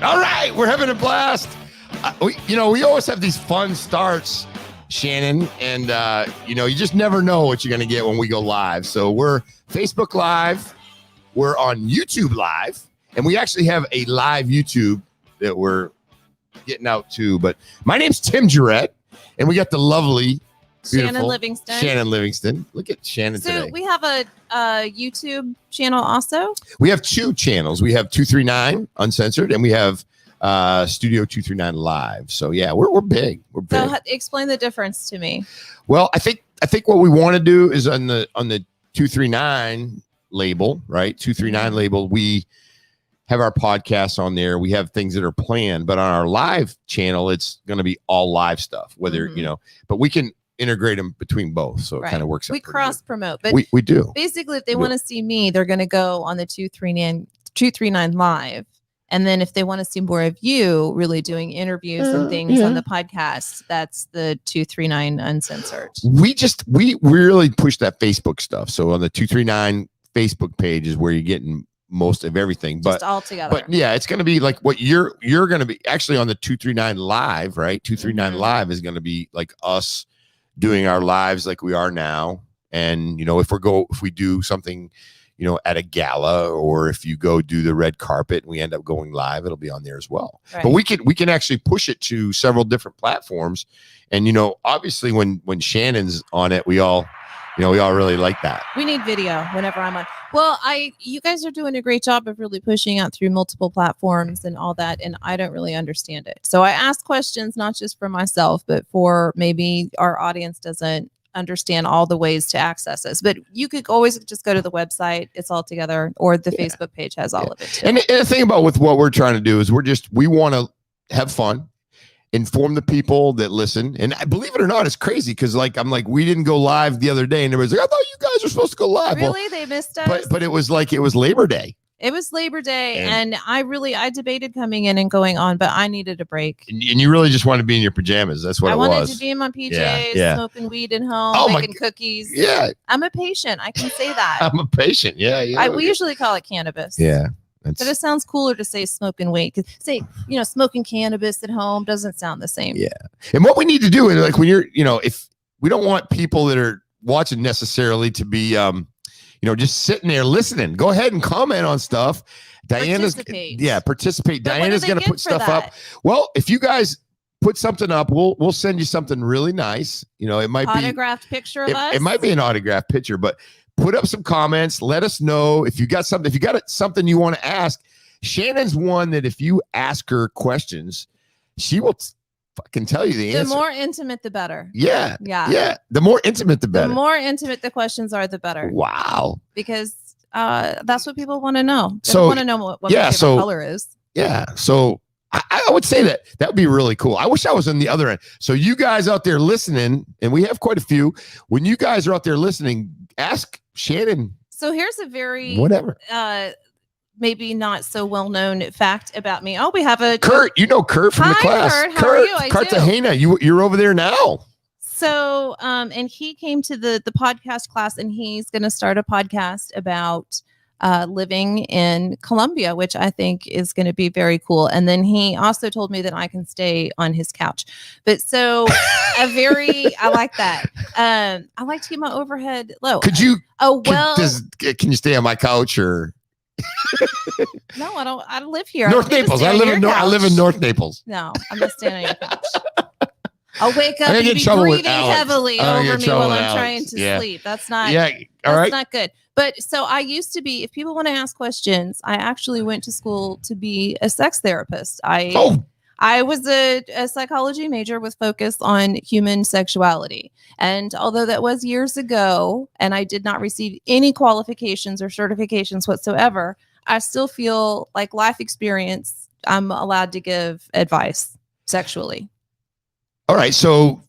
All right, we're having a blast. We always have these fun starts, Shannon, and you just never know what you're going to get when we go live. So we're Facebook Live, we're on YouTube Live, and we actually have a live YouTube that we're getting out to. But my name's Tim Jarrett, and we got the lovely, Shannon Livingston. Look at Shannon today. So we have a YouTube channel also. We have two channels. We have 239 Uncensored, and we have Studio 239 Live. So yeah, we're big. We're big. So explain the difference to me. Well, I think what we want to do is on the 239 label, right? 239 label. We have our podcasts on there. We have things that are planned, but on our live channel, it's going to be all live stuff. Whether but we can integrate them between both, so it kind of works out. We cross promote, but we do. Basically, if they want to see me, they're going to go on the 239 Live, and then if they want to see more of you really doing interviews and things on the podcast, that's the 239 Uncensored. We really push that Facebook stuff. So on the 239 Facebook page is where you're getting most of everything, but just all together. But yeah, it's going to be like what you're going to be actually on the 239 Live, right? 239 Live is going to be like us doing our lives like we are now. And if we do something at a gala, or if you go do the red carpet and we end up going live, it'll be on there as well. Right. But we can actually push it to several different platforms. And obviously when Shannon's on it, we all really like that. We need video whenever I'm on. Well, you guys are doing a great job of really pushing out through multiple platforms and all that, and I don't really understand it. So I ask questions not just for myself, but for maybe our audience doesn't understand all the ways to access us. But you could always just go to the website; it's all together, or the Facebook page has all of it too. And the thing about with what we're trying to do is we want to have fun. Inform the people that listen. And I believe it or not, it's crazy because we didn't go live the other day and everybody's like, I thought you guys were supposed to go live. Really? Well, they missed us? But it was Labor Day. It was Labor Day, and I debated coming in and going on, but I needed a break. And you really just wanted to be in your pajamas. That's what I it was. wanted to be in my PJs, smoking weed at home, making cookies. Yeah. I'm a patient. I can say that. I'm a patient. Yeah. We usually call it cannabis. Yeah. But it sounds cooler to say smoking weed. Say, smoking cannabis at home doesn't sound the same. Yeah. And what we need to do is when you're, if we don't want people that are watching necessarily to be, just sitting there listening, go ahead and comment on stuff. Participate. But Diana's going to put stuff up. Well, if you guys put something up, we'll send you something really nice. It might be autographed picture of us. It might be an autographed picture, but put up some comments. Let us know if you got something. If you got something you want to ask, Shannon's one that if you ask her questions, she will fucking tell you the answer. The more intimate, the better. Yeah. The more intimate, the better. The more intimate the questions are, the better. Wow. Because that's what people want to know. They want to know what my favorite color is. Yeah. So I would say that would be really cool. I wish I was on the other end. So you guys out there listening, and we have quite a few. When you guys are out there listening, ask Shannon. So here's a very maybe not so well-known fact about me. Oh, we have a Kurt. Kurt from the class. Kurt, how are you? Cartagena. You're over there now. So and he came to the podcast class, and he's going to start a podcast about living in Colombia, which I think is going to be very cool. And then he also told me that I can stay on his couch. But so I like that. I like to keep my overhead low. Could you? Oh, well. Can you stay on my couch or? No, I don't. I live here. North Naples. I live in North Naples. No, I'm not standing on your couch. I'll wake up and be breathing heavily over me while I'm trying to sleep. That's not. Yeah. All right. That's not good. But so I used to be. If people want to ask questions, I actually went to school to be a sex therapist. I was a psychology major with focus on human sexuality. And although that was years ago, and I did not receive any qualifications or certifications whatsoever, I still feel like life experience, I'm allowed to give advice sexually. All right. So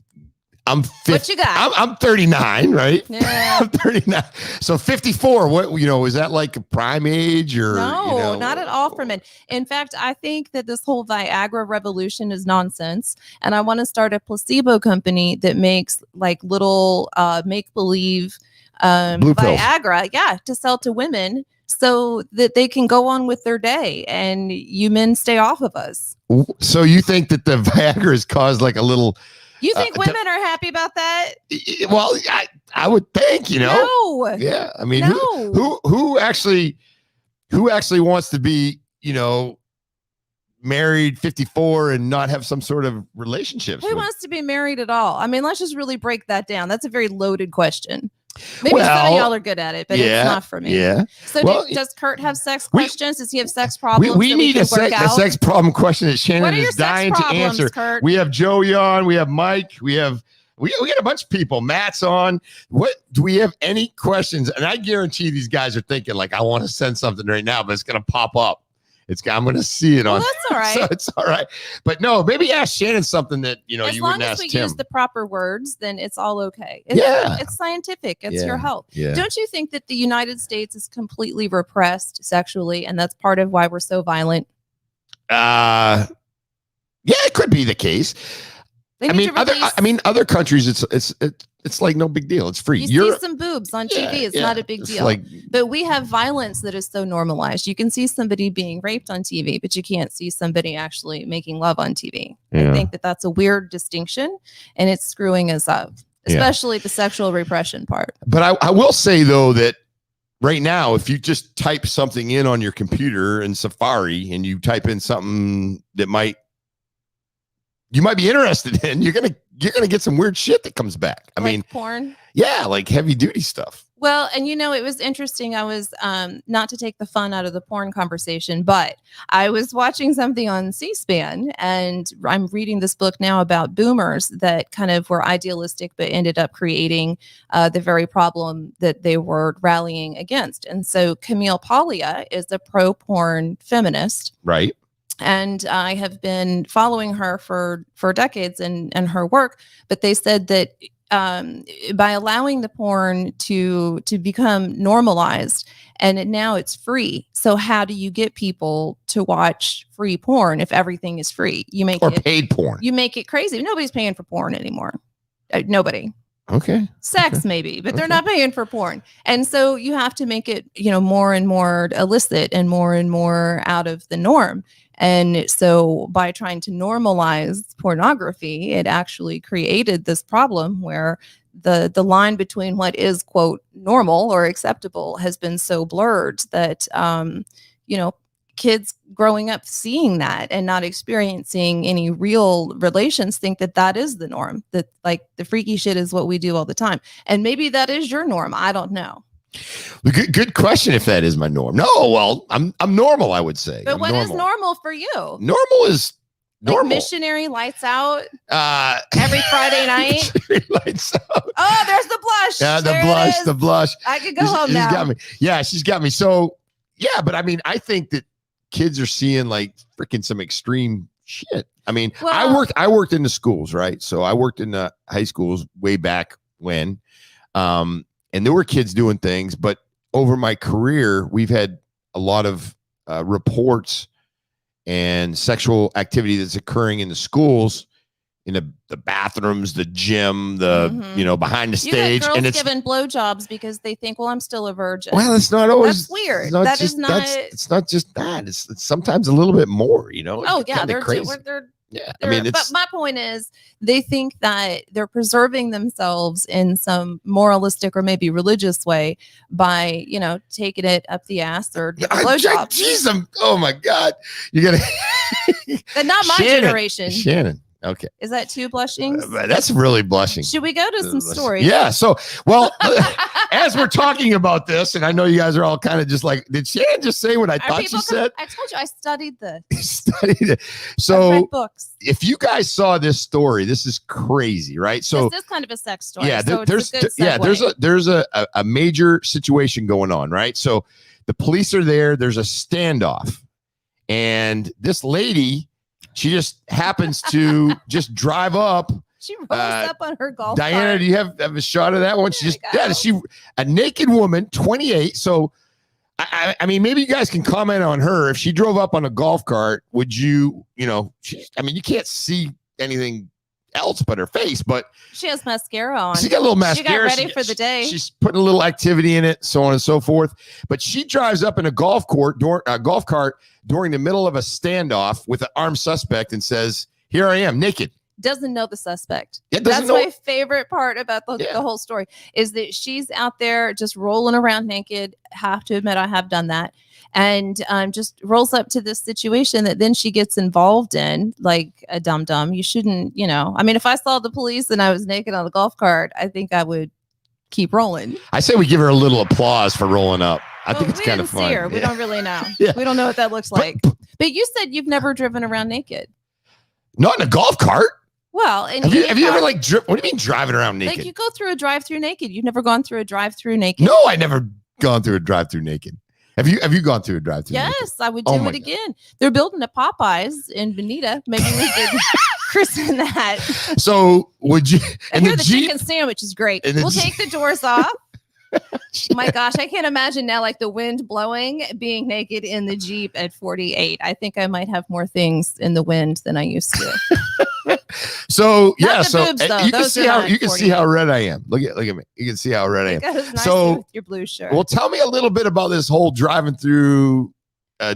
I'm 50, what you got? I'm 39, right? Yeah. I'm 39. So 54, what, is that like a prime age or? No, not at all for men. In fact, I think that this whole Viagra revolution is nonsense. And I want to start a placebo company that makes like little make-believe Viagra, to sell to women so that they can go on with their day and you men stay off of us. So you think that the Viagra has caused like a little... You think women are happy about that? Well, I would think, No. Yeah. I mean, No. who actually wants to be, married 54 and not have some sort of relationships? Who wants to be married at all? I mean, let's just really break that down. That's a very loaded question. Maybe some of y'all are good at it, but it's not for me. Yeah. So does Kurt have sex questions? Does he have sex problems? We need a sex problem question that Shannon is dying to answer. Kurt? We have Joey on. We have Mike. We got a bunch of people. Matt's on. Do we have any questions? And I guarantee these guys are thinking like, I want to send something right now, but it's going to pop up. I'm going to see it on. Well, that's all right. So it's all right. But no, maybe ask Shannon something that, you wouldn't ask Tim. As long as we use the proper words, then it's all okay. It's scientific. It's your health. Yeah. Don't you think that the United States is completely repressed sexually, and that's part of why we're so violent? Yeah, it could be the case. Other countries, it's like no big deal. It's free. You see some boobs on TV. It's not a big deal. But we have violence that is so normalized. You can see somebody being raped on TV, but you can't see somebody actually making love on TV. Yeah. I think that that's a weird distinction, and it's screwing us up, especially the sexual repression part. But I will say, though, that right now, if you just type something in on your computer in Safari and you type in something that you might be interested in, you're gonna get some weird shit that comes back. I mean, porn. Yeah, like heavy duty stuff. Well, and it was interesting. I was not to take the fun out of the porn conversation, but I was watching something on C-SPAN, and I'm reading this book now about boomers that kind of were idealistic, but ended up creating the very problem that they were rallying against. And so Camille Paglia is a pro-porn feminist, right? And I have been following her for decades and her work. But they said that by allowing the porn to become normalized, and now it's free. So how do you get people to watch free porn if everything is free? Paid porn. You make it crazy. Nobody's paying for porn anymore. Nobody. Okay. Sex maybe, but they're not paying for porn. And so you have to make it, more and more illicit and more out of the norm. And so by trying to normalize pornography, it actually created this problem where the line between what is, quote, normal or acceptable has been so blurred that, kids growing up seeing that and not experiencing any real relations think that is the norm, that like the freaky shit is what we do all the time. And maybe that is your norm. I don't know. Good question. If that is my norm. No, well, I'm normal, I would say. But what is normal for you? Normal is normal. Like missionary lights out every Friday night. Lights out. Oh, there's the blush. Yeah, the blush. I could go home now. She's got me. Yeah, she's got me. So yeah, but I mean, I think that kids are seeing like freaking some extreme shit. I mean, I worked in the schools, right? So I worked in the high schools way back when. And there were kids doing things, but over my career, we've had a lot of reports and sexual activity that's occurring in the schools, in the bathrooms, the gym, behind the stage. And it's given blowjobs because they think, well, I'm still a virgin. Well, it's not always. That's weird. It's not just that. It's sometimes a little bit more. Oh yeah, they're crazy. Yeah, but my point is, they think that they're preserving themselves in some moralistic or maybe religious way by, taking it up the ass or blowjob. Jeez, oh my God, you gotta. But not my generation. Shannon. Okay. Is that too blushing? That's really blushing. Should we go to some stories? Yeah. So, well, as we're talking about this, and I know you guys are all kind of just like, did Shannon just say what I thought she said? I told you I studied this. Studied it. So, I read books. If you guys saw this story, this is crazy, right? So this is kind of a sex story. Yeah. So there's a major situation going on, right? So the police are there. There's a standoff, and this lady, she just happens to just drive up. She rolls up on her golf cart. Diana, do you have a shot of that one? A naked woman, 28. So, I mean, maybe you guys can comment on her. If she drove up on a golf cart, would you, you can't see anything else but her face. But she has mascara on. She got a little mascara. She got ready for the day. She's putting a little activity in it, so on and so forth. But she drives up in a golf cart during the middle of a standoff with an armed suspect and says, "Here I am, naked." Doesn't know the suspect. That's my favorite part about the whole story is that she's out there just rolling around naked. Have to admit, I have done that. And just rolls up to this situation that then she gets involved in like a dum-dum. You shouldn't, I mean, if I saw the police and I was naked on the golf cart, I think I would keep rolling. I say we give her a little applause for rolling up. I think it's kind of fun. We don't really know. Yeah. We don't know what that looks like. But you said you've never driven around naked. Not in a golf cart. Well, and have you ever what do you mean driving around naked? Like you go through a drive-through naked. You've never gone through a drive-through naked? No, I never gone through a drive-through naked. Have you gone through a drive-through? Yes, naked? I would do it again. They're building a Popeyes in Bonita. Maybe we could christen that. So would you? And the chicken sandwich is great. We'll take the doors off. My gosh, I can't imagine now, like the wind blowing, being naked in the Jeep at 48. I think I might have more things in the wind than I used to. So yeah, boobs, you can see how red I am. Look at me. You can see how red I am. Nice with your blue shirt. Well, tell me a little bit about this whole driving through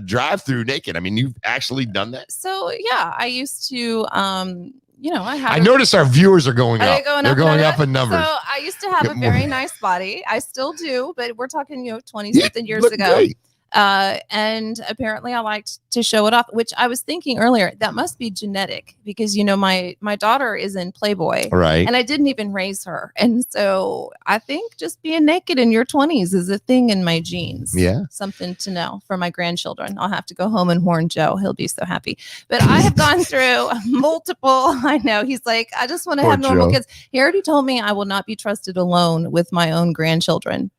drive-through naked. I mean, you've actually done that. So yeah, I used to. I noticed our viewers are going up. They're going up in numbers. So I used to have a very nice body. I still do, but we're talking 20-something years ago. Great. And apparently I liked to show it off, which I was thinking earlier, that must be genetic because, my daughter is in Playboy, right? And I didn't even raise her. And so I think just being naked in your 20s is a thing in my genes. Yeah. Something to know for my grandchildren. I'll have to go home and warn Joe. He'll be so happy. But I have gone through multiple, I know. He's like, I just want to have normal kids. He already told me I will not be trusted alone with my own grandchildren.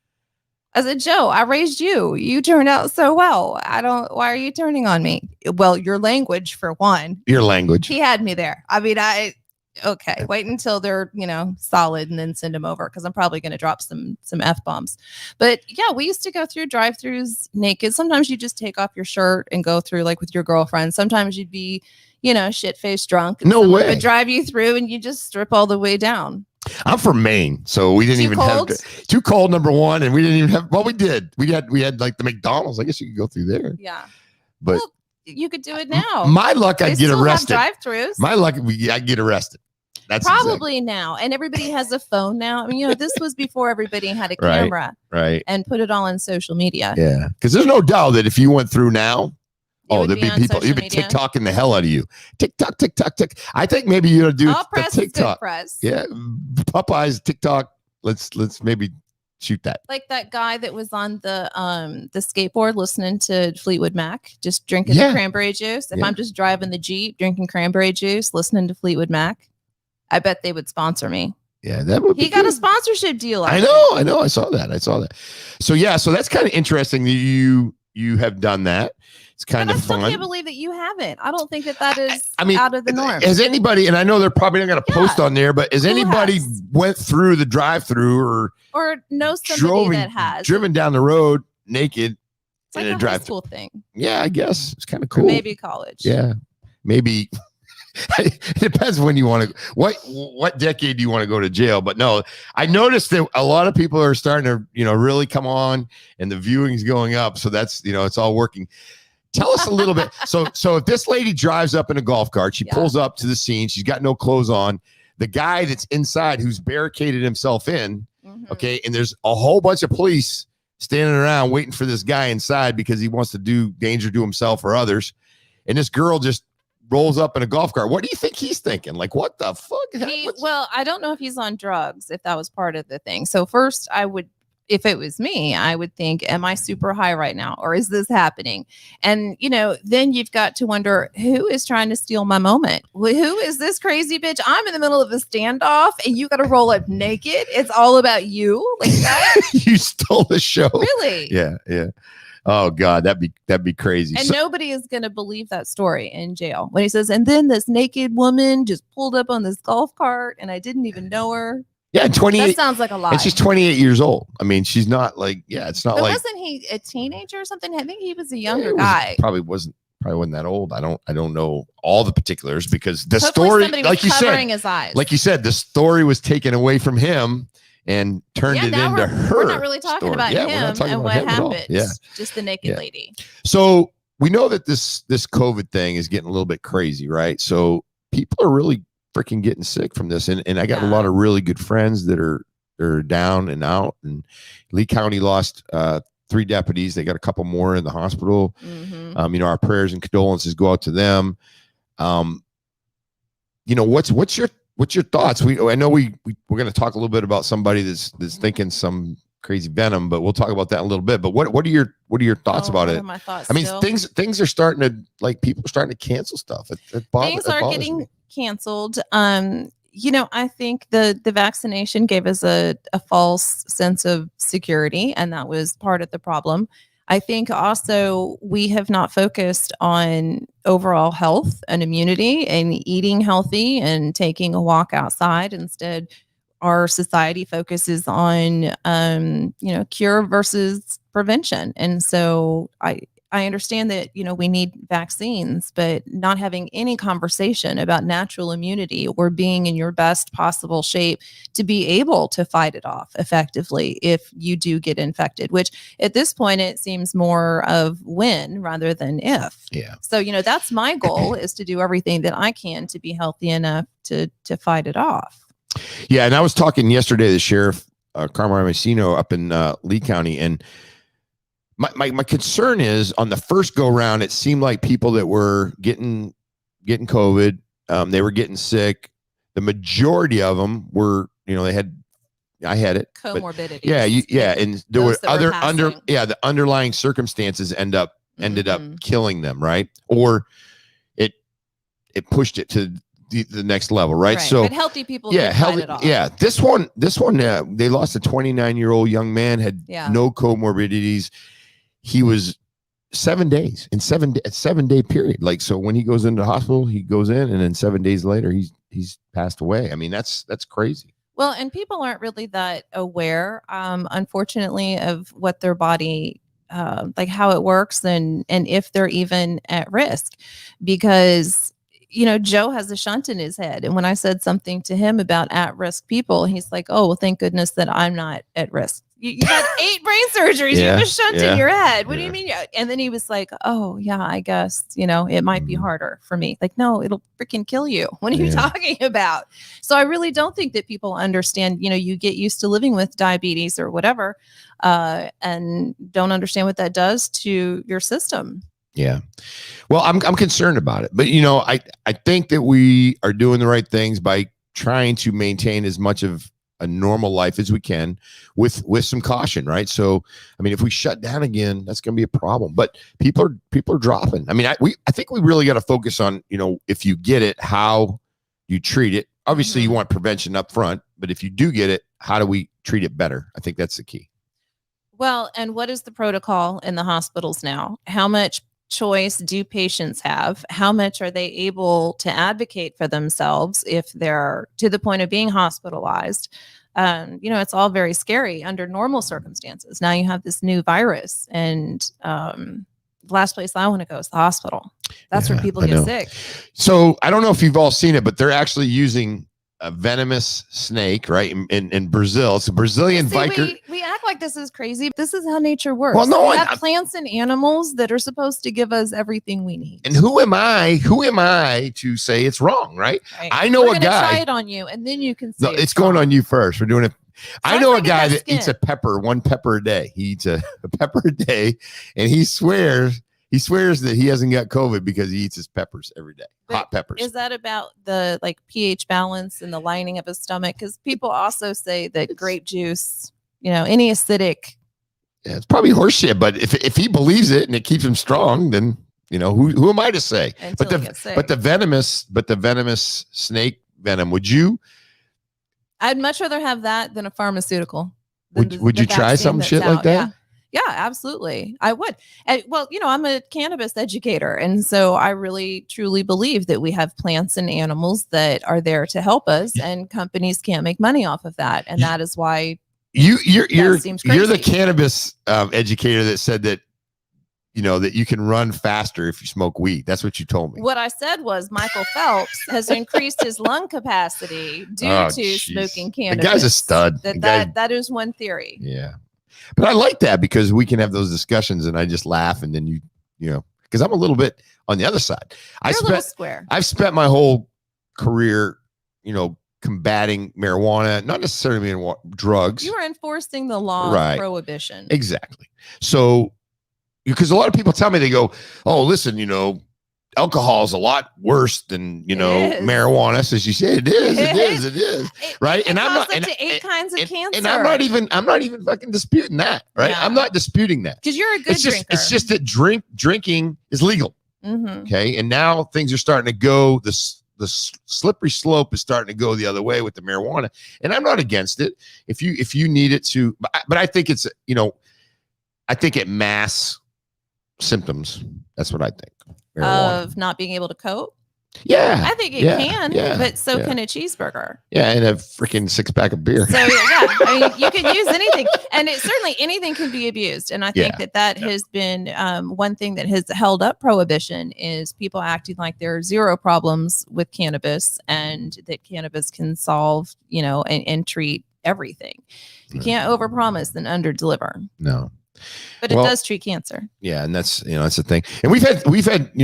I said, Joe, I raised you. You turned out so well. Why are you turning on me? Well, your language for one. Your language. He had me there. I mean, okay, wait until they're, solid and then send them over because I'm probably going to drop some F-bombs. But yeah, we used to go through drive-thrus naked. Sometimes you just take off your shirt and go through like with your girlfriend. Sometimes you'd be, shit-faced drunk. And no way. Would drive you through and you just strip all the way down. I'm from Maine, so we didn't have too cold. Number one, and we didn't even have. Well, we did. We had like the McDonald's. I guess you could go through there. Yeah, but you could do it now. My luck, I'd get arrested. Drive-thrus. My luck, I'd get arrested. That's probably now, and everybody has a phone now. I mean, this was before everybody had a camera, right? And put it all on social media. Yeah, because there's no doubt that if you went through now. There'd be people. You'd be TikToking the hell out of you. TikTok, TikTok, tick. I think maybe you ought to do the TikTok. Yeah, Popeyes, TikTok. Let's maybe shoot that. Like that guy that was on the skateboard listening to Fleetwood Mac, just drinking the cranberry juice. If I'm just driving the Jeep, drinking cranberry juice, listening to Fleetwood Mac, I bet they would sponsor me. Yeah, that would. He got a sponsorship deal. I know. I saw that. So yeah, so that's kind of interesting that you have done that. It's kind of fun. I can't believe that you haven't. I don't think that is out of the norm. Has anybody, and I know they're probably not going to post on there, but has anybody went through the drive-through or know somebody that has driven down the road naked in a high school thing? Yeah, I guess it's kind of cool. Or maybe college. Yeah, maybe. It depends when you want to. What decade do you want to go to jail? But no, I noticed that a lot of people are starting to really come on, and the viewing's going up. So that's it's all working. Tell us a little bit. So if this lady drives up in a golf cart, she pulls up to the scene. She's got no clothes on. The guy that's inside who's barricaded himself in, okay, and there's a whole bunch of police standing around waiting for this guy inside because he wants to do danger to himself or others. And this girl just rolls up in a golf cart. What do you think he's thinking? Like, what the fuck? Well, I don't know if he's on drugs, if that was part of the thing. So first if it was me, I would think, am I super high right now? Or is this happening? And, then you've got to wonder, who is trying to steal my moment? Who is this crazy bitch? I'm in the middle of a standoff and you got to roll up naked. It's all about you like that. You stole the show. Really? Yeah. Yeah. Oh God, that'd be crazy. And nobody is going to believe that story in jail when he says, and then this naked woman just pulled up on this golf cart and I didn't even know her. Yeah, 28. That sounds like a lie. And she's 28 years old. I mean, she's not like, it's not but like. Wasn't he a teenager or something? I think he was a younger guy. Probably wasn't probably wasn't that old. I don't know all the particulars because the Hopefully story, like you said, his eyes. like you said, the story was taken away from him and turned it into her. We're not really talking about him and what happened. Yeah, just the naked lady. So we know that this COVID thing is getting a little bit crazy, right? So people are really freaking getting sick from this, and I got a lot of really good friends that are down and out. And Lee County lost 3 deputies. They got a couple more in the hospital. You know, our prayers and condolences go out to them. You know, what's your thoughts? I know we're going to talk a little bit about somebody that's thinking some crazy venom, but we'll talk about that in a little bit. But what are your thoughts about it? My thoughts I mean, things are starting to, like, people are starting to cancel stuff. Things are getting canceled. You know, I think the vaccination gave us a false sense of security, and that was part of the problem. I think also we have not focused on overall health and immunity and eating healthy and taking a walk outside. Instead, our society focuses on, you know, cure versus prevention. And so I understand that, you know, we need vaccines, but not having any conversation about natural immunity or being in your best possible shape to be able to fight it off effectively if you do get infected, which at this point, it seems more of when rather than if. Yeah. So, you know, that's my goal is to do everything that I can to be healthy enough to fight it off. Yeah. And I was talking yesterday to the sheriff, Carmine Messino up in Lee County, and my concern is on the first go round, it seemed like people that were getting COVID, they were getting sick. The majority of them were, you know, I had it. Comorbidities. And there were the underlying circumstances ended up killing them, right? Or it pushed it to the next level, right? So but healthy people fight it off. Yeah. This one, they lost a 29-year-old young man, had no comorbidities. He was 7 days in 7-day period. Like, so when he goes into the hospital, he goes in, and then 7 days later, he's passed away. I mean, that's crazy. Well, and people aren't really that aware, unfortunately, of what their body, like how it works and if they're even at risk, because, you know, Joe has a shunt in his head. And when I said something to him about at-risk people, he's like, oh, well, thank goodness that I'm not at risk. You had 8 brain surgeries. You have a shunt in your head. What do you mean? And then he was like, oh, yeah, I guess, you know, it might be harder for me. Like, no, it'll freaking kill you. What are you talking about? So I really don't think that people understand, you know, you get used to living with diabetes or whatever, and don't understand what that does to your system. Yeah. Well, I'm concerned about it, but, you know, I think that we are doing the right things by trying to maintain as much of a normal life as we can with some caution, right? So, I mean, if we shut down again, that's going to be a problem. But people are dropping. I mean, I think we really got to focus on, you know, if you get it, how you treat it. Obviously, you want prevention up front, but if you do get it, how do we treat it better? I think that's the key. Well, and what is the protocol in the hospitals now? How much choice do patients have? How much are they able to advocate for themselves if they're to the point of being hospitalized? You know, it's all very scary under normal circumstances. Now you have this new virus, and the last place I want to go is the hospital. That's where people get sick. So I don't know if you've all seen it, but they're actually using a venomous snake, right? In Brazil. It's a Brazilian viper. We act like this is crazy. This is how nature works. Well, no, we have plants and animals that are supposed to give us everything we need. And who am I to say it's wrong, right? I know a guy. Try it on you, and then you can say it's going on you first. We're doing it. I know a guy that eats one pepper a day. He eats a pepper a day, and he swears that he hasn't got COVID because he eats his peppers every day. Hot peppers. Is that about the pH balance and the lining of his stomach? Because people also say that grape juice, you know, any acidic. Yeah, it's probably horseshit, but if he believes it and it keeps him strong, then, you know, who am I to say? But the venomous snake venom, would you? I'd much rather have that than a pharmaceutical. Would you try some shit like that? Yeah, absolutely. I would. And, well, you know, I'm a cannabis educator. And so I really, truly believe that we have plants and animals that are there to help us, and companies can't make money off of that. And that is why you're the cannabis educator that said that, that you can run faster if you smoke weed. That's what you told me. What I said was Michael Phelps has increased his lung capacity due to smoking cannabis. The guy's a stud. That is one theory. Yeah. But I like that because we can have those discussions and I just laugh and then because I'm a little bit on the other side. You're a little square. I've spent my whole career, combating marijuana, not necessarily drugs. You were enforcing the law of prohibition. Exactly. So, because a lot of people tell me, they go, oh, listen, alcohol is a lot worse than, marijuana. So you say it is. Right. And I'm not, and 8 kinds of cancer. And I'm not even fucking disputing that. Right. Yeah. I'm not disputing that. Because you're a good drinker. It's just that drinking is legal. Mm-hmm. Okay. And now things are starting to go, the slippery slope is starting to go the other way with the marijuana. And I'm not against it. If you need it to, but I think it's, I think it masks symptoms. That's what I think. Marijuana. Of not being able to cope. Yeah, I think it can, but so can a cheeseburger. Yeah, and a freaking 6-pack of beer. So I mean, you can use anything, and certainly anything can be abused. And I think that has been one thing that has held up prohibition is people acting like there are zero problems with cannabis, and that cannabis can solve, and treat everything. You can't overpromise and underdeliver. No, but it does treat cancer. Yeah, and that's that's the thing. And we've had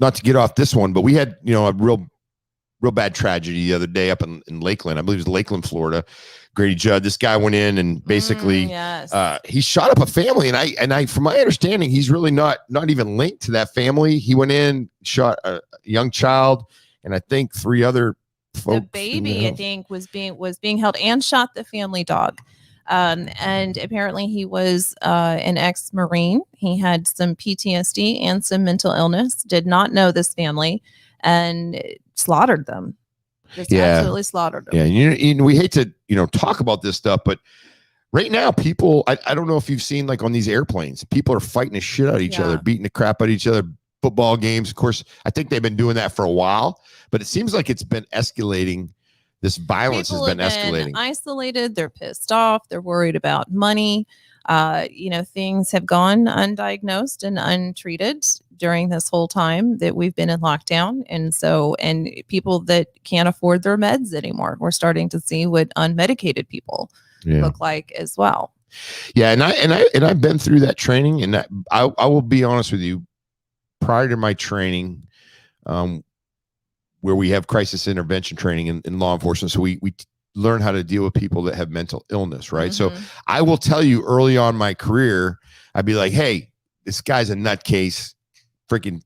not to get off this one, but we had, a real bad tragedy the other day up in Lakeland. I believe it was Lakeland, Florida. Grady Judd. This guy went in and basically he shot up a family. And I, from my understanding, he's really not even linked to that family. He went in, shot a young child, and I think 3 other folks. The baby, I think, was being held, and shot the family dog. And apparently he was an ex-Marine. He had some PTSD and some mental illness, did not know this family, and slaughtered them. Just absolutely slaughtered them. Yeah, we hate to, talk about this stuff, but right now people, I don't know if you've seen, like, on these airplanes, people are fighting the shit out of each other, beating the crap out of each other, football games. Of course, I think they've been doing that for a while, but it seems like it's been escalating. This violence has been escalating. Isolated, they're pissed off, they're worried about money. Things have gone undiagnosed and untreated during this whole time that we've been in lockdown. And people that can't afford their meds anymore, we're starting to see what unmedicated people look like as well. Yeah. And I've been through that training, and I will be honest with you, prior to my training, where we have crisis intervention training in law enforcement. So we learn how to deal with people that have mental illness, right? Mm-hmm. So I will tell you, early on in my career, I'd be like, hey, this guy's a nutcase, freaking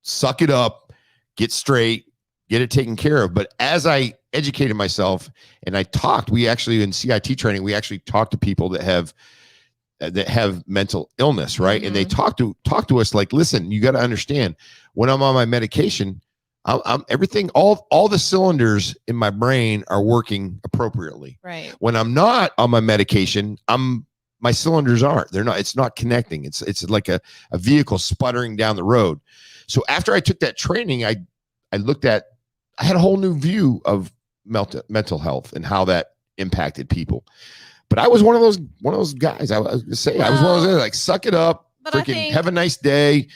suck it up, get straight, get it taken care of. But as I educated myself and I talked, we actually, in CIT training, we actually talked to people that have mental illness, right? Mm-hmm. And they talk to us like, listen, you got to understand, when I'm on my medication, I'm everything, all the cylinders in my brain are working appropriately. Right. When I'm not on my medication, my cylinders aren't. They're not. It's not connecting. It's like a vehicle sputtering down the road. So after I took that training, I had a whole new view of mental health and how that impacted people. But I was one of those guys. I was one of those guys, like, suck it up, freaking have a nice day.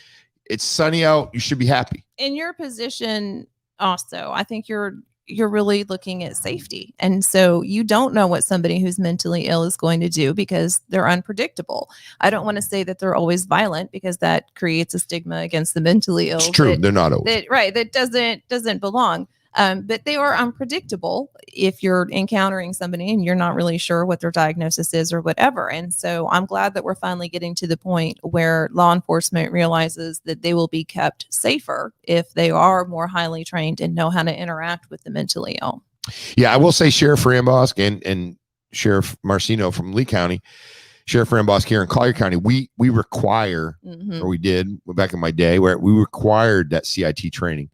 It's sunny out. You should be happy. In your position, also, I think you're really looking at safety. And so you don't know what somebody who's mentally ill is going to do because they're unpredictable. I don't want to say that they're always violent, because that creates a stigma against the mentally ill. It's true. They're not always. That doesn't belong. But they are unpredictable if you're encountering somebody and you're not really sure what their diagnosis is or whatever. And so I'm glad that we're finally getting to the point where law enforcement realizes that they will be kept safer if they are more highly trained and know how to interact with the mentally ill. Yeah, I will say Sheriff Rambosk and Sheriff Marcino from Lee County, Sheriff Rambosk here in Collier County, we require, or we did back in my day, where we required that CIT training.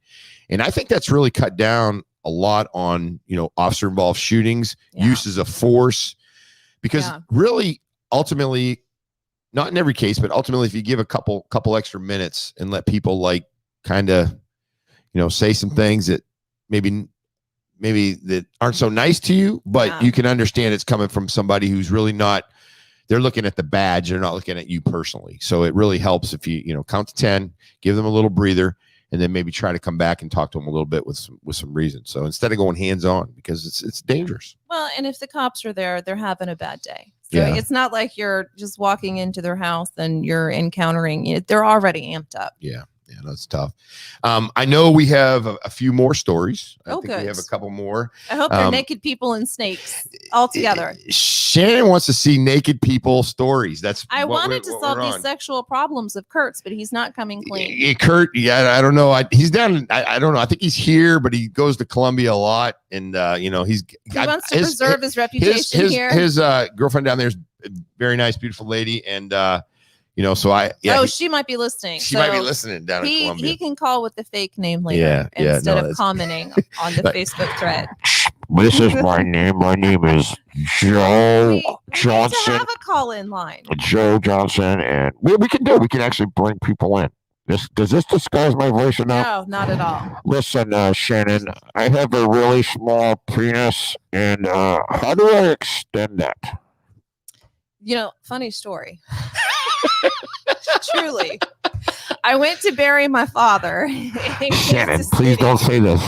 And I think that's really cut down a lot on, officer involved shootings, uses of force, because really, ultimately, not in every case, but ultimately, if you give a couple extra minutes and let people, like, kind of, say some things that maybe that aren't so nice to you, but you can understand it's coming from somebody who's really not, they're looking at the badge. They're not looking at you personally. So it really helps if you count to 10, give them a little breather, and then maybe try to come back and talk to them a little bit with some reason. So instead of going hands on, because it's dangerous. Well, and if the cops are there, they're having a bad day. So it's not like you're just walking into their house and you're encountering it. They're already amped up. Yeah. Yeah, that's tough. I know we have a few more stories. I think good. We have a couple more. I hope they're naked people and snakes all together. Shannon wants to see naked people stories. I wanted to solve these sexual problems of Kurt's, but he's not coming clean. Kurt, I don't know. He's down. I don't know. I think he's here, but he goes to Columbia a lot, and he wants to preserve his reputation here. His girlfriend down there is a very nice, beautiful lady, and she might be listening. She might be listening down in Columbia. He can call with the fake name later instead of commenting on the Facebook thread. This is my name. My name is Joe Johnson. We have a call-in line. Joe Johnson, and we can actually bring people in. Does this disguise my voice enough? No, not at all. Listen, Shannon, I have a really small penis, and how do I extend that? Funny story. Truly, I went to bury my father. Shannon, please don't say this.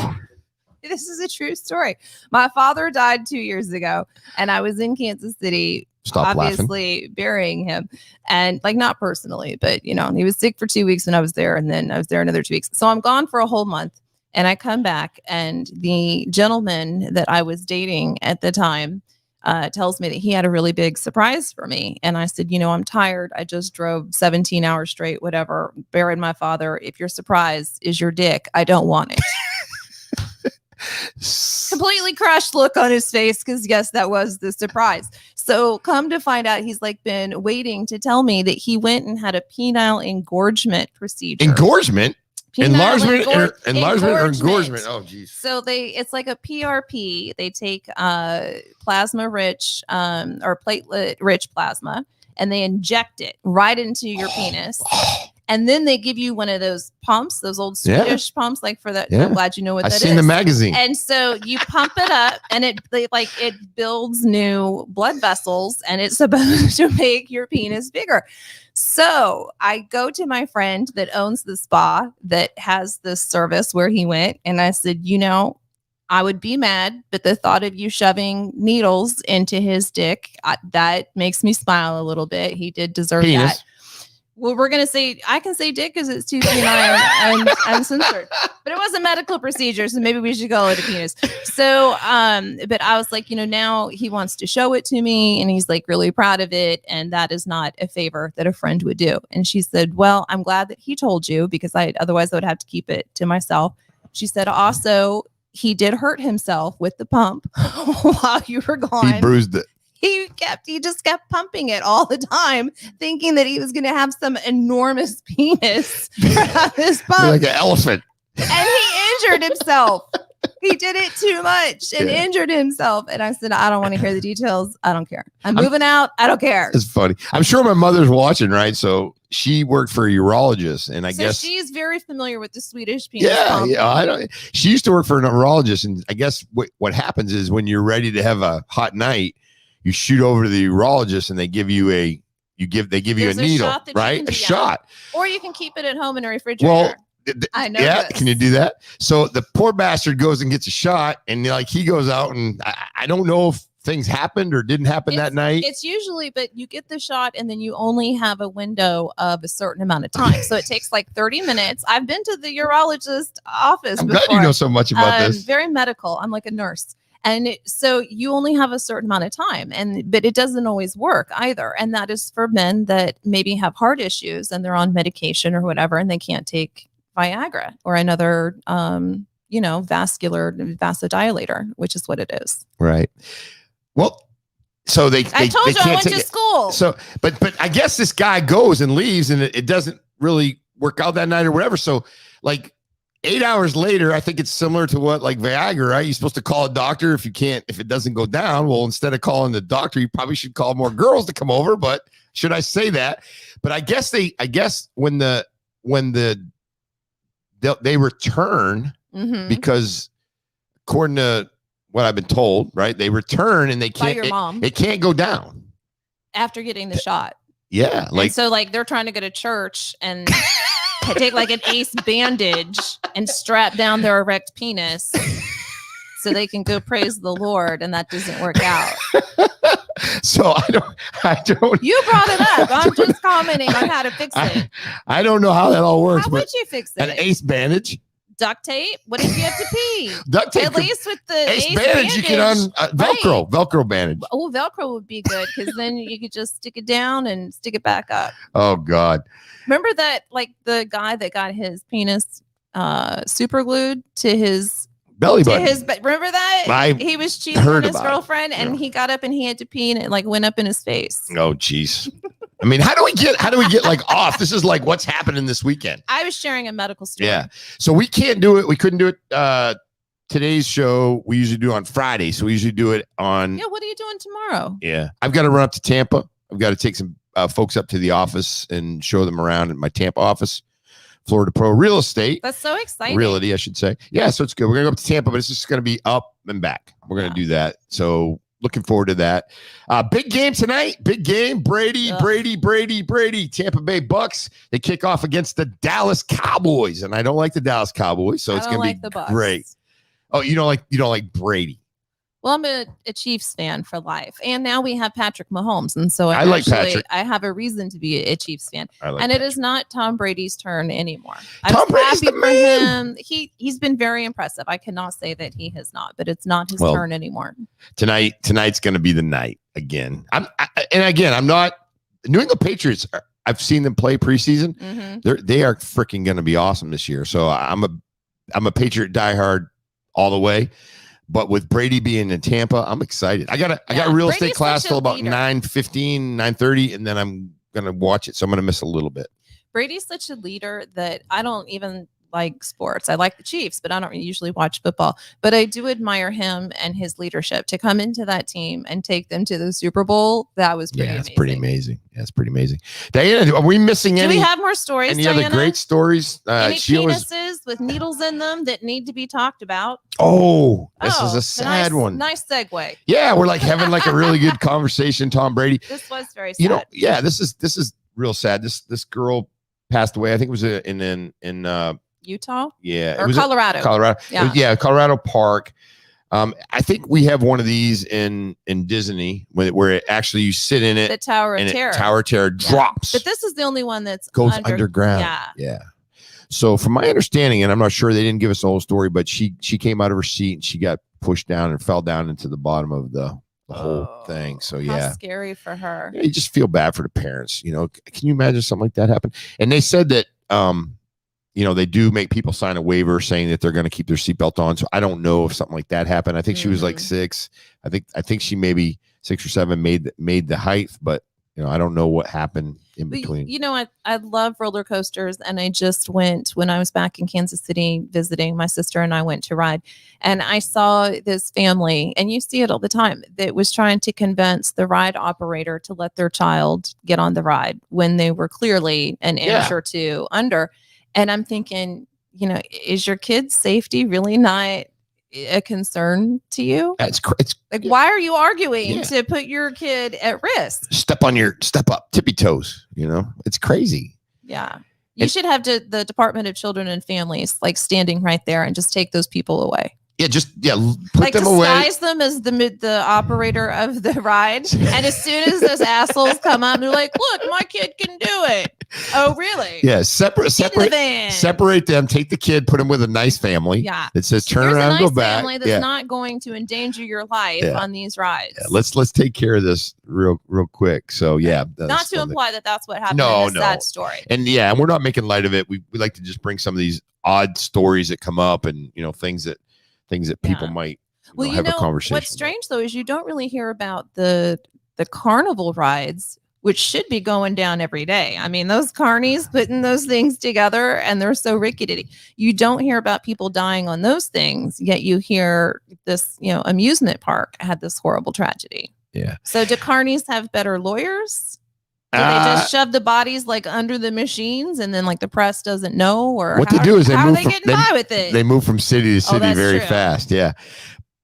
This is a true story. My father died 2 years ago, and I was in Kansas City, obviously burying him, and not personally, but he was sick for 2 weeks when I was there, and then I was there another 2 weeks. So I'm gone for a whole month, and I come back, and the gentleman that I was dating at the time tells me that he had a really big surprise for me. And I said, I'm tired. I just drove 17 hours straight, whatever, buried my father. If your surprise is your dick, I don't want it. Completely crushed look on his face, because yes, that was the surprise. So come to find out, he's been waiting to tell me that he went and had a penile engorgement procedure. Engorgement? Enlargement or engorgement. Oh, geez. So it's like a PRP. They take plasma rich or platelet rich plasma, and they inject it right into your penis. And then they give you one of those pumps, those old Swedish pumps, for that. Yeah. I'm glad you know what that is. I've seen the magazine. And so you pump it up, and it builds new blood vessels, and it's supposed to make your penis bigger. So I go to my friend that owns the spa that has this service where he went, and I said, I would be mad, but the thought of you shoving needles into his dick, that makes me smile a little bit. He did deserve that. Well, we're going to say, I can say dick because it's 239 and uncensored, but it was a medical procedure. So maybe we should call it a penis. So, but I was like, now he wants to show it to me, and he's really proud of it. And that is not a favor that a friend would do. And she said, well, I'm glad that he told you, because otherwise I would have to keep it to myself. She said, also, he did hurt himself with the pump while you were gone. He bruised it. He just kept pumping it all the time, thinking that he was going to have some enormous penis from this pump. Like an elephant. And he injured himself. He did it too much and injured himself. And I said, I don't want to hear the details. I don't care. I'm moving out. I don't care. It's funny. I'm sure my mother's watching, right? So she worked for a urologist, and I guess she's very familiar with the Swedish penis pump. Yeah. She used to work for a urologist, and I guess what happens is when you're ready to have a hot night, you shoot over to the urologist, and they give you a needle, right? A shot. Or you can keep it at home in a refrigerator. Well, I know. Yeah, can you do that? So the poor bastard goes and gets a shot, and he goes out, and I don't know if things happened or didn't happen that night. It's usually, but you get the shot, and then you only have a window of a certain amount of time. So it takes 30 minutes. I've been to the urologist office I'm before. glad you know so much about this. Very medical. I'm like a nurse. And so you only have a certain amount of time, but it doesn't always work either. And that is for men that maybe have heart issues and they're on medication or whatever, and they can't take Viagra or another, vasodilator, which is what it is. Right. Well, so I told you I went to school. So, but I guess this guy goes and leaves, and it doesn't really work out that night or whatever. So 8 hours later, I think it's similar to what Viagra, right? You're supposed to call a doctor if it doesn't go down. Well, instead of calling the doctor, you probably should call more girls to come over. But should I say that? But I guess when they return, because according to what I've been told, right, they return and they can't. By your mom. It can't go down. after getting the shot. Yeah, like and so like they're trying to go to church and take like an ace bandage and strap down their erect penis so they can go praise the Lord, and that doesn't work out. So I don't. You brought it up. I'm just commenting on how to fix it. I don't know how that all works. How would you fix it? An ace bandage. Duct tape? What if you have to pee? Duct tape. At least with the ace bandage, you can Velcro. Right. Velcro bandage. Oh, Velcro would be good because then you could just stick it down and stick it back up. Oh God. Remember that, like the guy that got his penis super glued to his belly button. Remember that? He was cheating on his girlfriend, and he got up and he had to pee, and it like went up in his face. Oh, jeez. I mean, how do we get like off? This is like what's happening this weekend. I was sharing a medical story. Yeah. So we can't do it. We couldn't do it. Today's show, we usually do on Friday. So we usually do it on. Yeah. What are you doing tomorrow? Yeah. I've got to run up to Tampa. I've got to take some folks up to the office and show them around at my Tampa office. Florida Pro Real Estate. That's so exciting. Realty, I should say. Yeah. So it's good. We're going to go up to Tampa, but it's just going to be up and back. We're going to do that. So looking forward to that. Big game tonight. Big game. Brady. Tampa Bay Bucks. They kick off against the Dallas Cowboys, and I don't like the Dallas Cowboys, so it's going to be great. Oh, you don't like Brady? Well, I'm a Chiefs fan for life, and now we have Patrick Mahomes, and so I like Patrick. I have a reason to be a Chiefs fan, and Patrick. It is not Tom Brady's turn anymore. Tom Brady's the man. He's been very impressive. I cannot say that he has not, but it's not his turn anymore. Tonight's going to be the night again. I'm not New England Patriots. I've seen them play preseason. Mm-hmm. They are freaking going to be awesome this year. So I'm a Patriot diehard all the way. But with Brady being in Tampa, I'm excited. I got a real estate class till about 9:15, 9:30, and then I'm gonna watch it. So I'm gonna miss a little bit. Brady's such a leader that I don't even like sports. I like the Chiefs, but I don't usually watch football. But I do admire him and his leadership to come into that team and take them to the Super Bowl. That was pretty amazing. Pretty amazing. Yeah, it's pretty amazing. Diana, are we missing any? Do we have more stories? Any other great stories? Any penises with needles in them that need to be talked about? Oh, this is a sad one. Nice segue. Yeah, we're like having like a really good conversation. Tom Brady. This was very sad. This is real sad. This girl passed away. I think it was in Utah? Yeah. Or Colorado. Colorado. Yeah. Colorado Park. I think we have one of these in Disney where it actually you sit in it. The Tower of Terror. Tower of Terror drops. But this is the only one that's goes underground. Yeah. So from my understanding, and I'm not sure, they didn't give us the whole story, but she came out of her seat and she got pushed down and fell down into the bottom of the whole thing. So how scary for her. You just feel bad for the parents. Can you imagine something like that happen? And they said that they do make people sign a waiver saying that they're going to keep their seatbelt on. So I don't know if something like that happened. I think she was like 6. I think she maybe 6 or 7 made the height, but I don't know what happened in between. I love roller coasters, and I just went when I was back in Kansas City visiting. My sister and I went to ride, and I saw this family, and you see it all the time, that was trying to convince the ride operator to let their child get on the ride when they were clearly an inch or two under. And I'm thinking, is your kid's safety really not a concern to you? It's like, why are you arguing to put your kid at risk? Step up, tippy toes. It's crazy. Yeah. You should have the Department of Children and Families like standing right there and just take those people away. Put them away. Disguise them as the operator of the ride, and as soon as those assholes come up, they're like, "Look, my kid can do it." Oh, really? Yeah, separate them. Take the kid, put him with a nice family. Yeah, that says turn around, and go back. Family that's not going to endanger your life on these rides. Yeah, let's take care of this real quick. So not to imply that that's what happened in this sad story. And and we're not making light of it. We like to just bring some of these odd stories that come up, and things that people might have a conversation. What's strange though is you don't really hear about the carnival rides, which should be going down every day. I mean, those carnies putting those things together, and they're so rickety. You don't hear about people dying on those things, yet you hear this, amusement park had this horrible tragedy. Yeah. So do carnies have better lawyers? Do they just shove the bodies like under the machines, and then like the press doesn't know? Or what they do is how are they getting by with it? They move from city to city very fast. Yeah.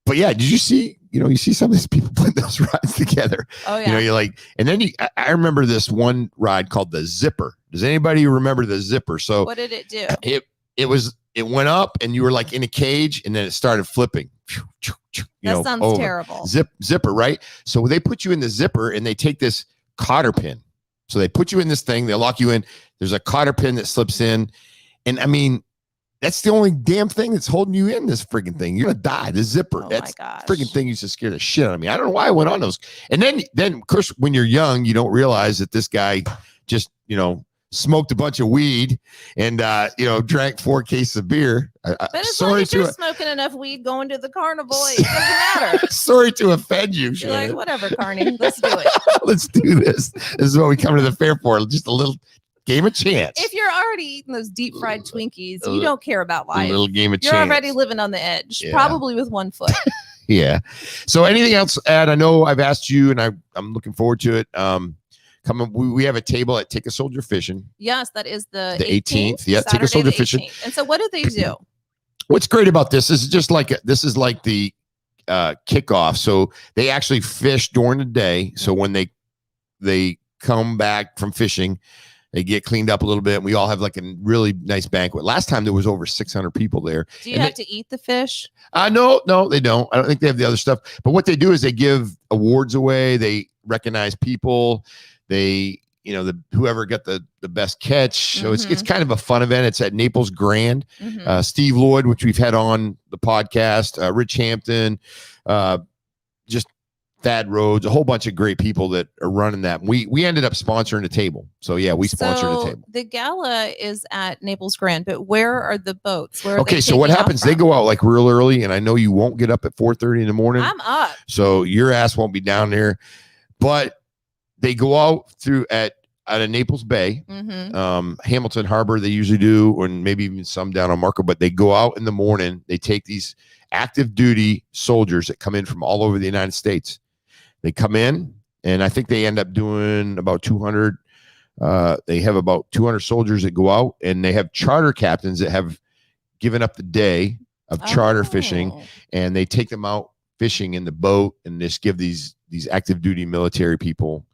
But did you see you see some of these people putting those rides together. Oh yeah. You're like, and then I remember this one ride called the Zipper. Does anybody remember the Zipper? So what did it do? It went up and you were like in a cage and then it started flipping. That sounds terrible. Zipper, right? So they put you in the Zipper and they take this cotter pin. So they put you in this thing, they lock you in. There's a cotter pin that slips in. And I mean, that's the only damn thing that's holding you in this freaking thing. You're gonna die. The Zipper. That's freaking thing used to scare the shit out of me. I don't know why I went on those. And then of course, when you're young, you don't realize that this guy just, smoked a bunch of weed and drank 4 cases of beer. But as long as you're smoking enough weed going to the carnival, it doesn't matter. Sorry to offend you. You're like, whatever, Carney, let's do it. Let's do this. This is what we come to the fair for. Just a little game of chance. If you're already eating those deep fried Twinkies, you don't care about life. A little game of chance. You're already living on the edge, probably with 1 foot. Yeah. So anything else, Ed? I know I've asked you and I'm looking forward to it. We have a table at Take a Soldier Fishing. Yes, that is the 18th. Yeah, Take a Soldier Fishing. And so what do they do? What's great about this is just like the kickoff. So they actually fish during the day. So when they come back from fishing, they get cleaned up a little bit. And we all have like a really nice banquet. Last time there was over 600 people there. Do you have to eat the fish? No, they don't. I don't think they have the other stuff. But what they do is they give awards away. They recognize people. They, whoever got the best catch. So it's kind of a fun event. It's at Naples Grand. Steve Lloyd, which we've had on the podcast, Rich Hampton, just Thad Rhodes, a whole bunch of great people that are running that. We ended up sponsoring the table. So yeah, we sponsored the table. The gala is at Naples Grand, but where are the boats? So what happens? They go out like real early, and I know you won't get up at 4:30 in the morning. I'm up. So your ass won't be down there, but they go out out of Naples Bay, Hamilton Harbor. They usually do, and maybe even some down on Marco. But they go out in the morning. They take these active duty soldiers that come in from all over the United States. They come in, and I think they end up doing about 200. They have about 200 soldiers that go out, and they have charter captains that have given up the day of charter fishing, and they take them out fishing in the boat, and just give these active duty military people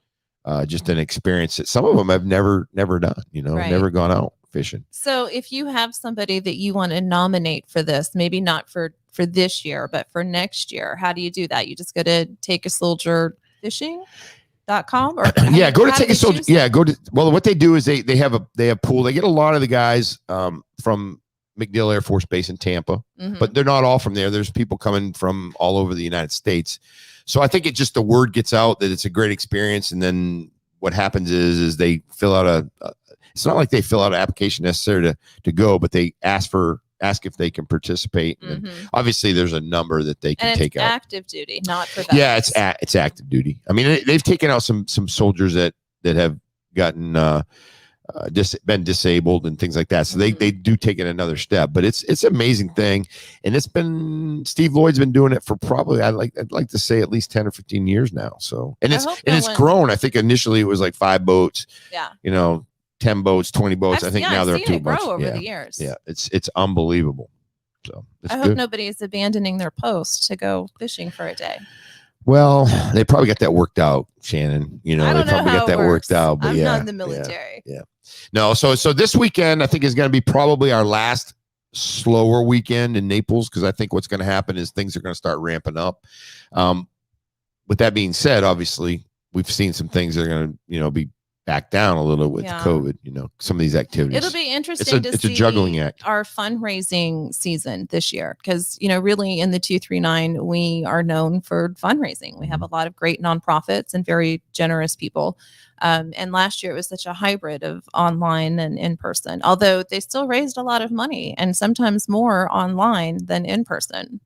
just an experience that some of them have never done, never gone out fishing. So if you have somebody that you want to nominate for this, maybe not for this year, but for next year, how do you do that? You just go to takeasoldierfishing.com or go to Take a Soldier. Yeah, what they do is they have pool. They get a lot of the guys from MacDill Air Force Base in Tampa, but they're not all from there. There's people coming from all over the United States. So I think the word gets out that it's a great experience. And then what happens is they fill out it's not like they fill out an application necessary to go, but they ask if they can participate. And obviously there's a number that they can take out. Active duty, not for that. Yeah, it's active duty. I mean, they've taken out some soldiers that have gotten, been disabled and things like that. So they do take it another step, but it's an amazing thing. And Steve Lloyd's been doing it for probably, I'd like to say at least 10 or 15 years now. So, and it's grown. I think initially it was like 5 boats, 10 boats, 20 boats. I think now they're up to a bunch. Grow over the years. Yeah. It's unbelievable. So I hope nobody is abandoning their post to go fishing for a day. Well, they probably got that worked out, Shannon. They probably got that worked out. But I'm not in the military. Yeah. No, so this weekend I think is going to be probably our last slower weekend in Naples, because I think what's going to happen is things are going to start ramping up. With that being said, obviously we've seen some things that are going to be back down a little with COVID, some of these activities. It'll be interesting to see. It's a juggling act. Our fundraising season this year, because, really in the 239, we are known for fundraising. We have a lot of great nonprofits and very generous people. And last year it was such a hybrid of online and in person, although they still raised a lot of money and sometimes more online than in person.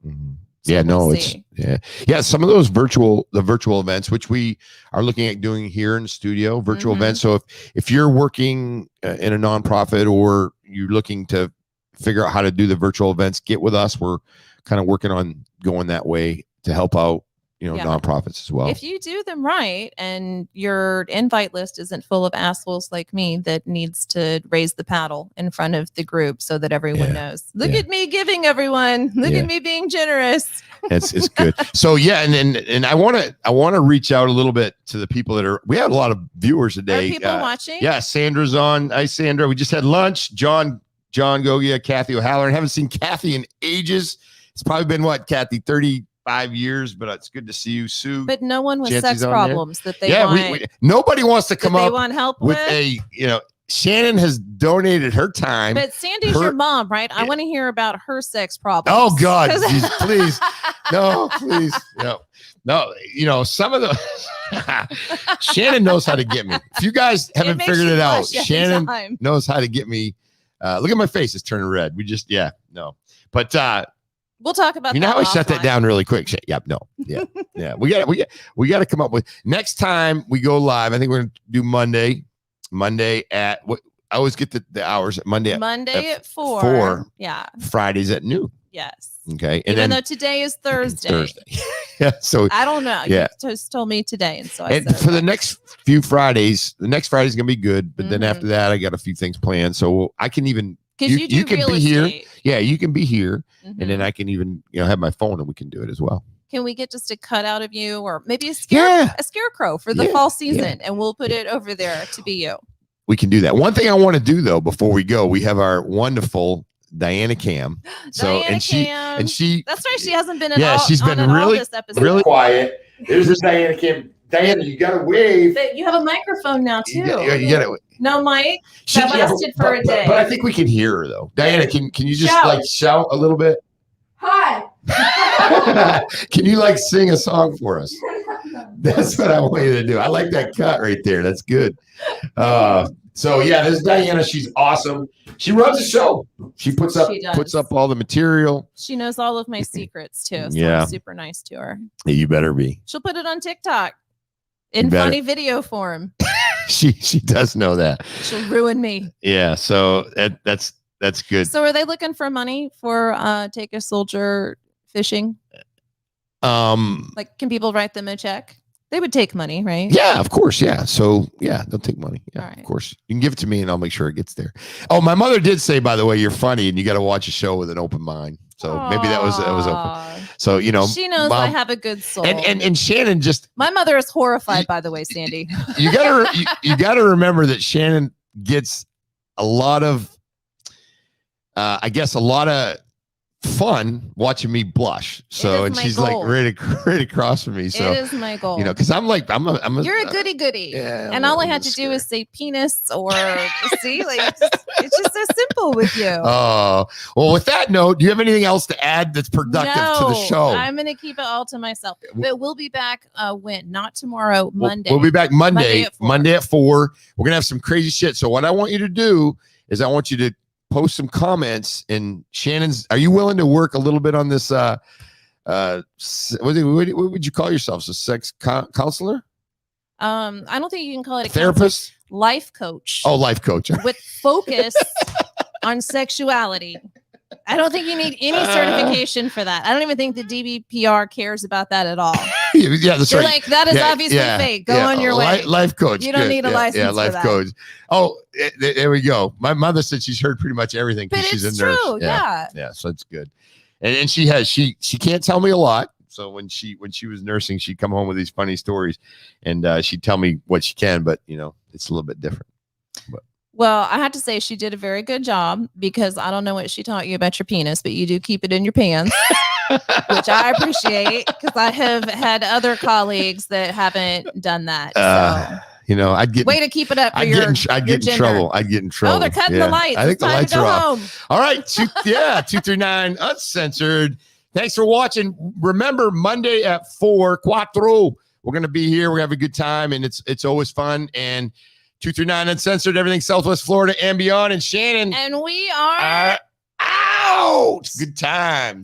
So some of those virtual events, which we are looking at doing here in the studio, virtual events. So if you're working in a nonprofit or you're looking to figure out how to do the virtual events, get with us. We're kind of working on going that way to help out, nonprofits as well. If you do them right and your invite list isn't full of assholes like me that needs to raise the paddle in front of the group so that everyone knows, look at me giving, everyone. Look at me being generous. It's good. So yeah, and I want to reach out a little bit to the people that are. We have a lot of viewers today. Are people watching? Yeah, Sandra's on. Hi, Sandra. We just had lunch. John Gogia, Kathy O'Halloran. Haven't seen Kathy in ages. It's probably been what, Kathy, 35 years, but it's good to see you, Sue. But no one with Chancy's sex problems that they want. Nobody wants to come they up want help with a, Shannon has donated her time. But Sandy's your mom, right? I want to hear about her sex problems. Oh God, please. No, please. No, some of the Shannon knows how to get me. If you guys haven't figured it out, Shannon knows how to get me. Look at my face, it's turning red. But we'll talk about you know how I shut that down really quick. Yeah. We got to come up with next time we go live. I think we're gonna do Monday at what I always get the hours at Monday at 4. Yeah. Fridays at noon. Yes. Okay. And even though today is Thursday. Yeah. So I don't know. Yeah. You just told me today. And so for the next few Fridays, the next Friday's gonna be good. But then after that, I got a few things planned. So I can even you can be here. Yeah, you can be here. And then I can even have my phone and we can do it as well. Can we get just a cutout of you or maybe a scarecrow for the fall season and we'll put it over there to be you? We can do that. One thing I want to do though, before we go, we have our wonderful Diana Cam. She that's right. She hasn't been she's been really quiet. There's this Diana Cam. Diana, you gotta wave. But you have a microphone now too. You gotta no mic. That lasted for a day. But I think we can hear her though. Diana, can you just shout a little bit? Hi. Can you sing a song for us? That's what I want you to do. I like that cut right there. That's good. So yeah, this is Diana. She's awesome. She runs a show. She puts up all the material. She knows all of my secrets too. So I'm super nice to her. Yeah, you better be. She'll put it on TikTok in funny video form. She does know that. She'll ruin me. Yeah. So that's good. So are they looking for money for Take a Soldier fishing? Can people write them a check? They would take money, right? Yeah, of course. Yeah. So yeah, they'll take money. Yeah, right. Of course. You can give it to me and I'll make sure it gets there. Oh, my mother did say, by the way, you're funny and you got to watch a show with an open mind. So maybe that was open. So, she knows Mom, I have a good soul. And Shannon my mother is horrified, by the way, Sandy. You gotta remember that Shannon gets a lot of, a lot of fun watching me blush. So and she's goal. right across from me. So it is my goal. because I'm you're a goody. Yeah, and all I had to do is say penis or see, it's just so simple with you. Oh, well, with that note, do you have anything else to add that's productive to the show? I'm gonna keep it all to myself. But we'll be back not tomorrow, Monday. We'll be back Monday at 4. We're gonna have some crazy shit. So what I want you to do is I want you to post some comments. And Shannon's, are you willing to work a little bit on this? What would you call yourself? A sex counselor? I don't think you can call it a therapist. Life coach. Oh, life coach with focus on sexuality. I don't think you need any certification for that. I don't even think the DBPR cares about that at all. Yeah, that's They're right. That is obviously fake. Go on your way. Life coach. You don't need a license. Yeah, life coach. Oh, there we go. My mother said she's heard pretty much everything because she's a nurse. True. Yeah. So it's good. And she can't tell me a lot. So when she was nursing, she'd come home with these funny stories, and she'd tell me what she can, but it's a little bit different. But. Well, I have to say she did a very good job because I don't know what she taught you about your penis, but you do keep it in your pants, which I appreciate because I have had other colleagues that haven't done that. So. I'd get way to keep it up. I'd get in trouble. Oh, they're cutting the lights. I think the lights are off. Home. All right, 239 Uncensored. Thanks for watching. Remember, Monday at 4, we're going to be here. We're going to have a good time, and it's always fun. And 239 Uncensored, everything Southwest Florida and beyond. And Shannon. And we are out. Good times.